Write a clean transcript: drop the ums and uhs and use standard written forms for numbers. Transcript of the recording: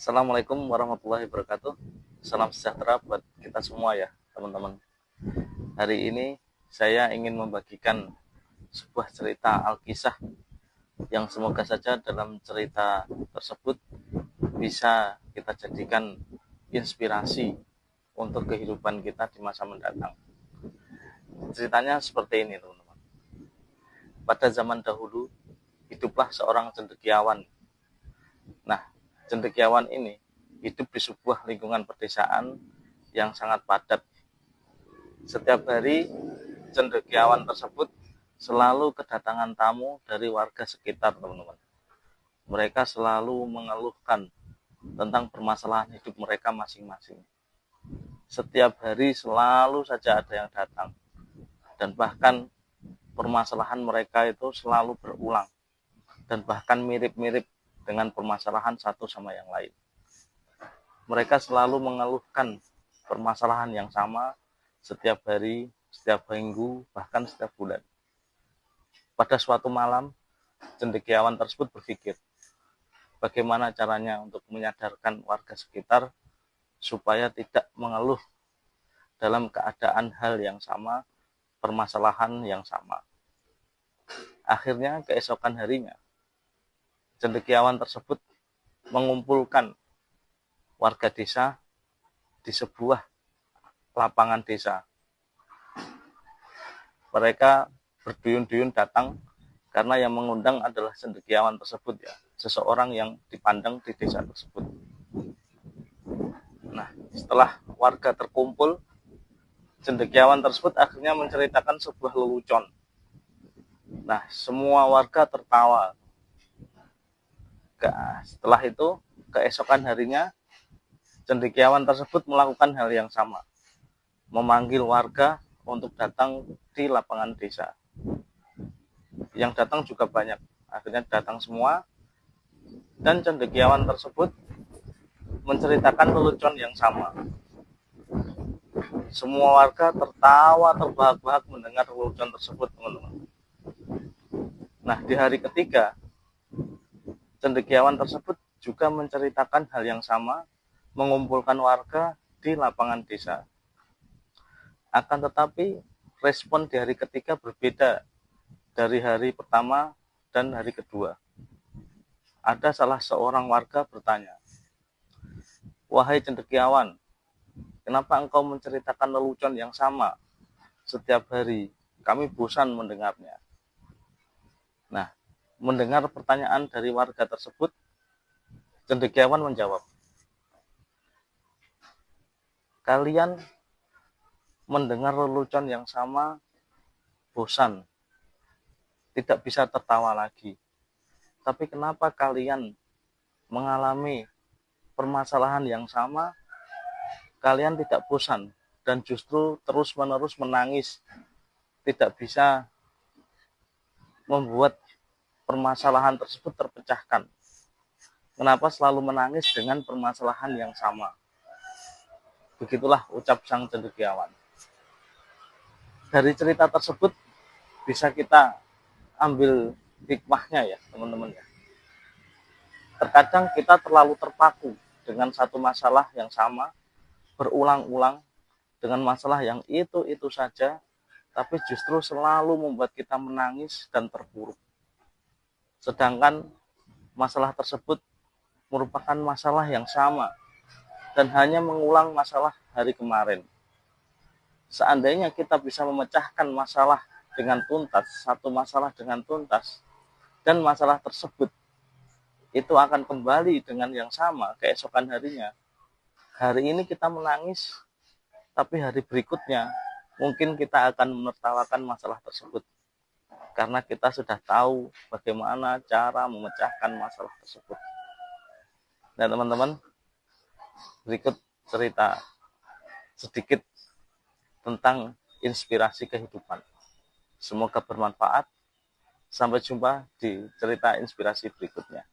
Assalamualaikum warahmatullahi wabarakatuh. Salam sejahtera buat kita semua ya, teman-teman. Hari ini saya ingin membagikan sebuah cerita Alkisah yang semoga saja dalam cerita tersebut bisa kita jadikan inspirasi untuk kehidupan kita di masa mendatang. Ceritanya seperti ini, teman-teman. Pada zaman dahulu, hiduplah seorang cendekiawan. Nah, cendekiawan ini hidup di sebuah lingkungan pedesaan yang sangat padat. Setiap hari, cendekiawan tersebut selalu kedatangan tamu dari warga sekitar, teman-teman. Mereka selalu mengeluhkan tentang permasalahan hidup mereka masing-masing. Setiap hari selalu saja ada yang datang. Dan bahkan permasalahan mereka itu selalu berulang. Dan bahkan mirip-mirip dengan permasalahan satu sama yang lain. Mereka selalu mengeluhkan permasalahan yang sama setiap hari, setiap minggu, bahkan setiap bulan. Pada suatu malam, cendekiawan tersebut berpikir, bagaimana caranya untuk menyadarkan warga sekitar supaya tidak mengeluh dalam keadaan hal yang sama, permasalahan yang sama. Akhirnya keesokan harinya, cendekiawan tersebut mengumpulkan warga desa di sebuah lapangan desa. Mereka berduyun-duyun datang karena yang mengundang adalah cendekiawan tersebut ya, seseorang yang dipandang di desa tersebut. Nah, setelah warga terkumpul, cendekiawan tersebut akhirnya menceritakan sebuah lelucon. Nah, semua warga tertawa. Setelah itu, keesokan harinya, cendekiawan tersebut melakukan hal yang sama, memanggil warga untuk datang di lapangan desa. Yang datang juga banyak, akhirnya datang semua, dan cendekiawan tersebut menceritakan lelucon yang sama. Semua warga tertawa terbahak-bahak mendengar lelucon tersebut, teman-teman. Nah, di hari ketiga, cendekiawan tersebut juga menceritakan hal yang sama, mengumpulkan warga di lapangan desa. Akan tetapi, respon di hari ketiga berbeda dari hari pertama dan hari kedua. Ada salah seorang warga bertanya, "Wahai cendekiawan, kenapa engkau menceritakan lelucon yang sama setiap hari? Kami bosan mendengarnya." Nah, mendengar pertanyaan dari warga tersebut, cendekiawan menjawab, "Kalian mendengar lelucon yang sama, bosan, tidak bisa tertawa lagi. Tapi kenapa kalian mengalami permasalahan yang sama, kalian tidak bosan dan justru terus-menerus menangis, tidak bisa membuat permasalahan tersebut terpecahkan? Kenapa selalu menangis dengan permasalahan yang sama?" Begitulah ucap sang cendekiawan. Dari cerita tersebut bisa kita ambil hikmahnya ya, teman-teman ya. Terkadang kita terlalu terpaku dengan satu masalah yang sama, berulang-ulang, dengan masalah yang itu saja, tapi justru selalu membuat kita menangis dan terpuruk. Sedangkan masalah tersebut merupakan masalah yang sama dan hanya mengulang masalah hari kemarin. Seandainya kita bisa memecahkan masalah dengan tuntas, satu masalah dengan tuntas, dan masalah tersebut itu akan kembali dengan yang sama keesokan harinya. Hari ini kita menangis, tapi hari berikutnya mungkin kita akan menertawakan masalah tersebut. Karena kita sudah tahu bagaimana cara memecahkan masalah tersebut. Nah, teman-teman, berikut cerita sedikit tentang inspirasi kehidupan. Semoga bermanfaat. Sampai jumpa di cerita inspirasi berikutnya.